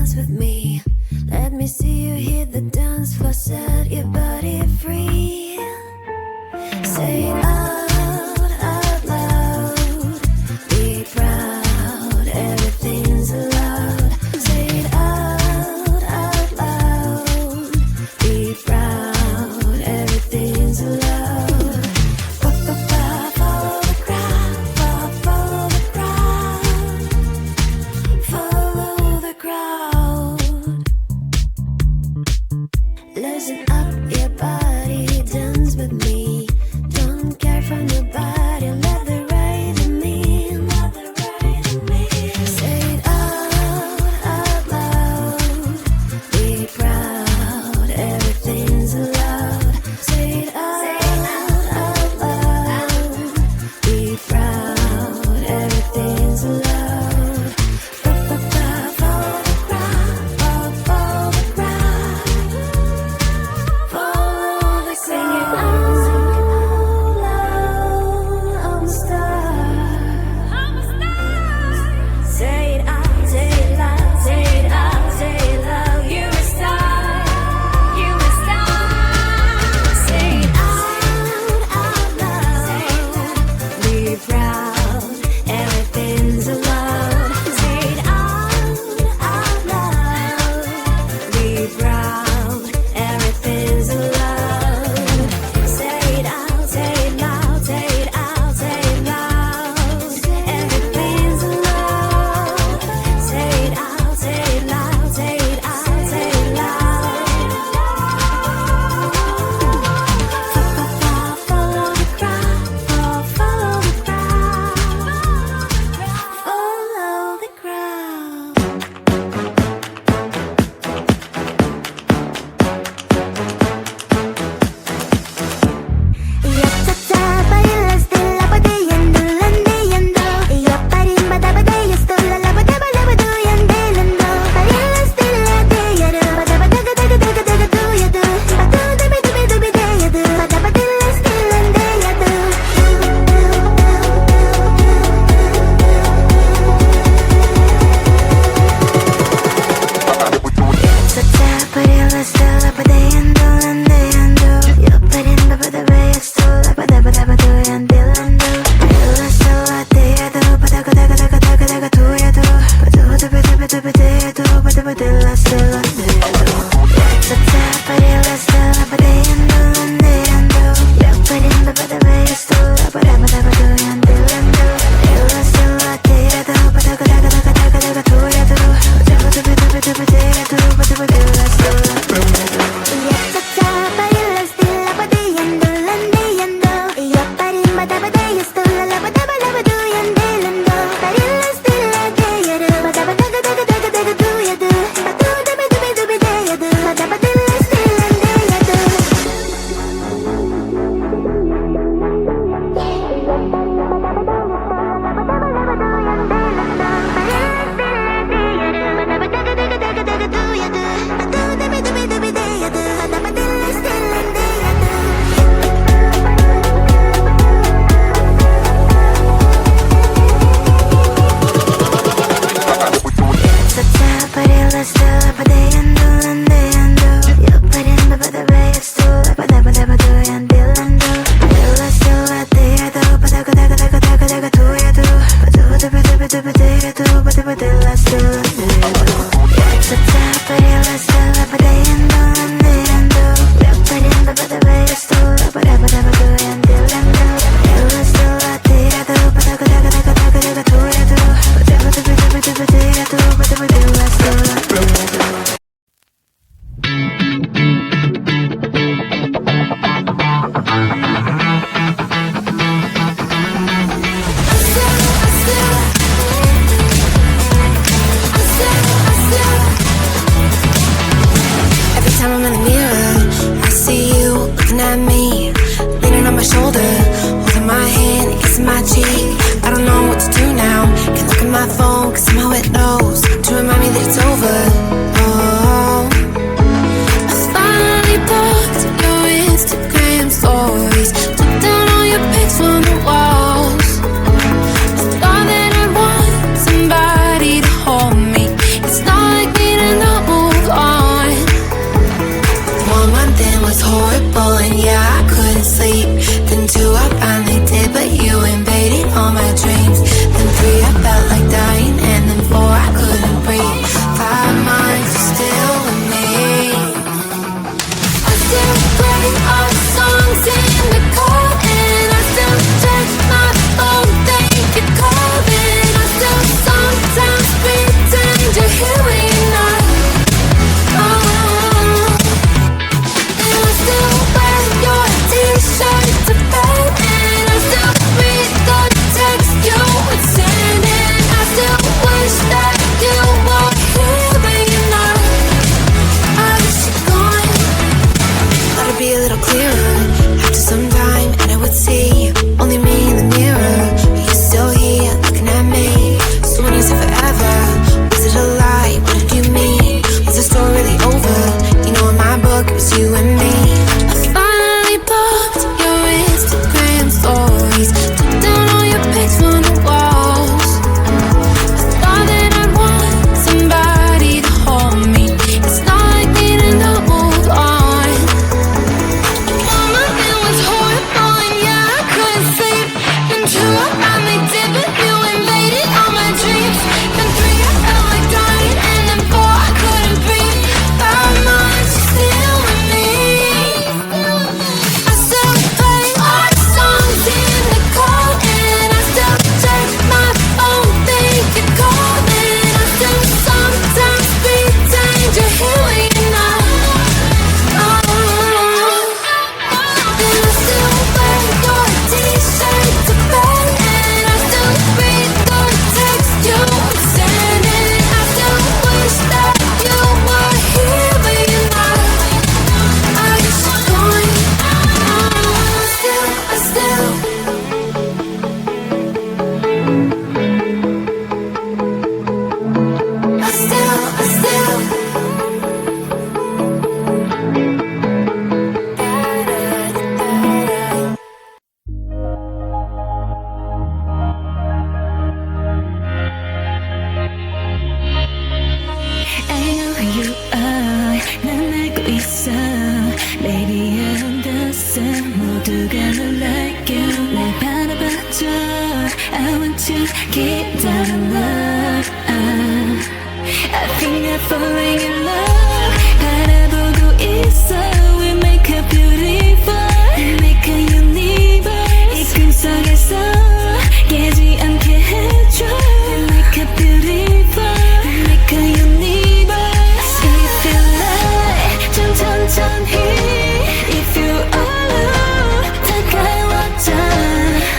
dance with me. Let me see you hit the dance floor, set your body free. Say it out loud. Be proud, everything's allowed. Say it out loud. Be proud, everything's allowed. Follow the crowd, follow the crowd, follow the crowd. Loosen up your body, dance with me. Don't care for nobody, let the rhythm in, let the rhythm in. Say it out loud. Be proud, everything's allowed. Say it out loud. Be proud, everything's allowed. Follow the crowd, follow the crowd, follow the sing it out loud. I'm a star. I'm a star. Say it out, say it loud, say it out, say it loud. You're a star. You're a star. Say it out loud. Be proud, everything's allowed. Say it out loud. Be proud, everything's allowed. Say it out, say it loud, say it out, say it loud. Everything's allowed. Say it out, say it loud, say it out, say it loud. Follow the crowd, follow the crowd, follow the crowd. It's not like being in 모두가 널 like you 날 바라봐줘 I want you 기다려 love I think I'm falling in love 바라보고 있어 We make a beautiful We make a universe 이 꿈속에서 깨지 않게 해줘 We make a beautiful We make a universe If you like 좀 천천히 If you alone 다가와줘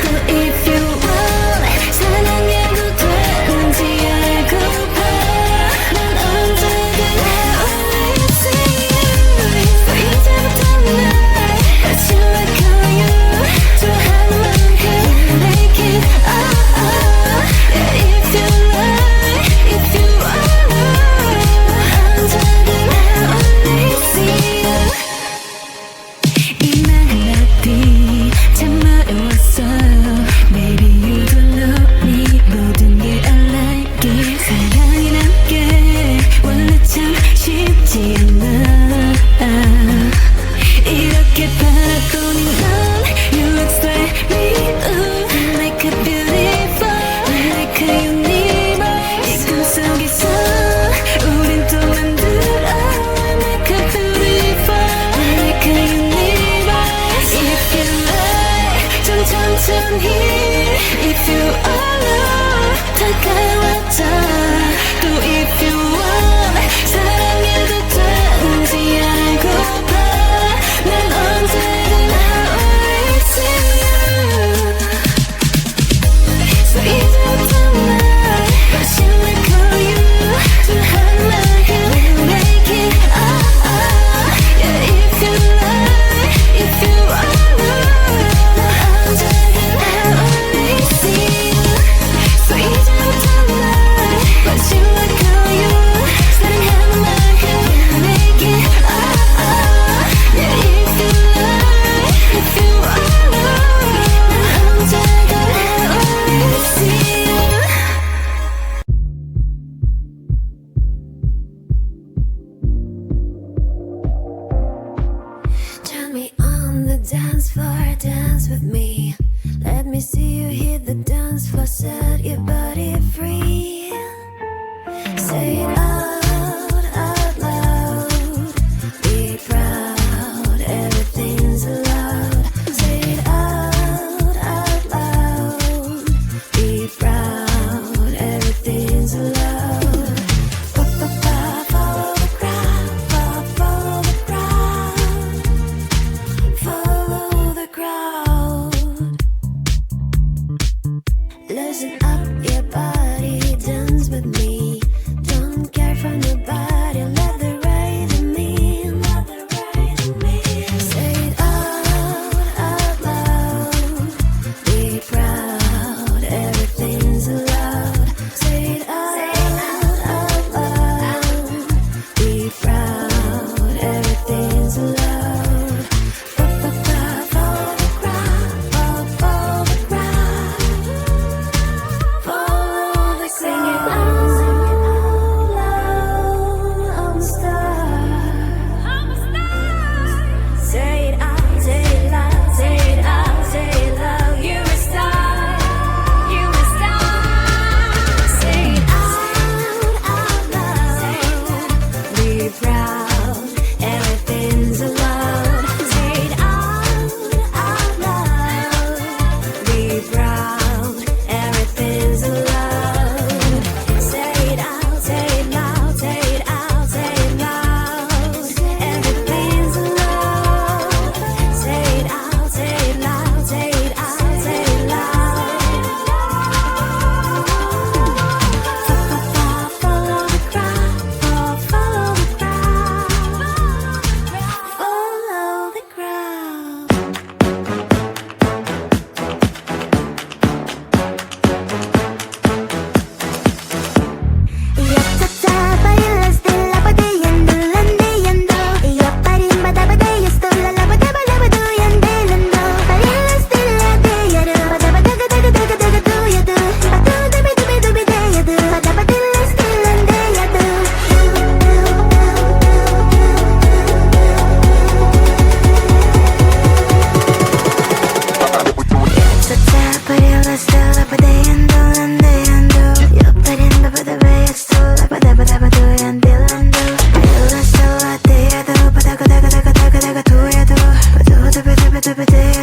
또 if you want 사랑해도 되는지 알고봐 난 언제든 I will see you So 이제부터 날 다시 like you 좋아하는 만큼 make it Yeah if you like If you alone 난 언제든 I will see you 이 말 앞이 참 어려웠어 Baby you don't know me 모든 게 I like it 사랑이란 게 원래 참 쉽지 않아 이렇게 바라보니 넌 You look like me ooh, Like a beautiful Like a universe 이 꿈속에서 우린 또 만들어 Like a beautiful Like a universe If you like 좀 천천히 If you alone 다가와줘 또 if you want 사랑해도 되는지 알고봐 난 언제든 I will see you So 이제부터 날 다시 like you 좋아하는 만큼 make it Yeah if you like If you alone 난 언제든 I will see you So 이제부터 날 다시 like you 사랑하는 만큼 make it Yeah if you like If you alone 난 언제든 I will see you Join me on the dance floor, dance with me. Let me see you hit the dance floor, set your body free. Say it out loud. Be proud, everything's allowed. Say it out loud. Be proud, everything's allowed. Follow the crowd, follow the crowd. Follow the crowd. Loosen up your body, dance with me. Don't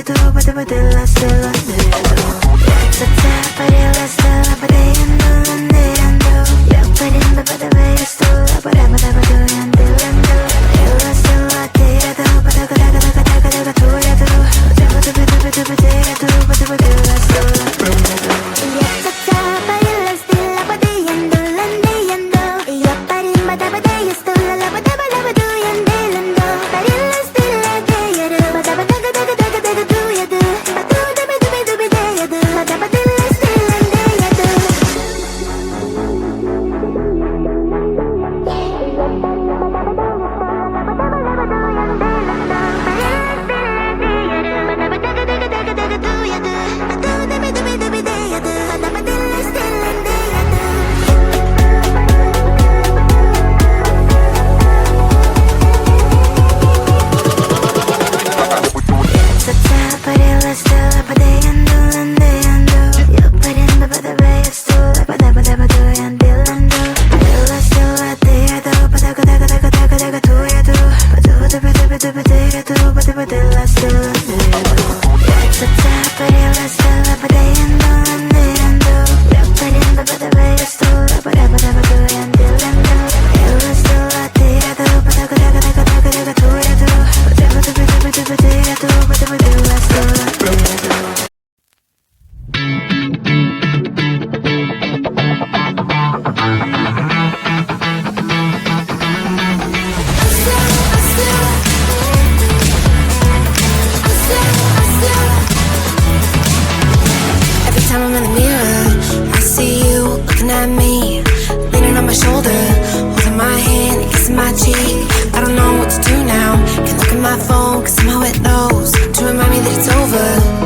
두려도 부들부들 I still under도 But still but they know and they undo 역발인 바바다 왜 still 바라바다바도 안들란도 일러 still 어디라도 바다가다가다가다가다가 돌려도 부들부들부들부들부들부들 I still under도 I don't know what to do now. Can't look at my phone, cause somehow it knows to remind me that it's over.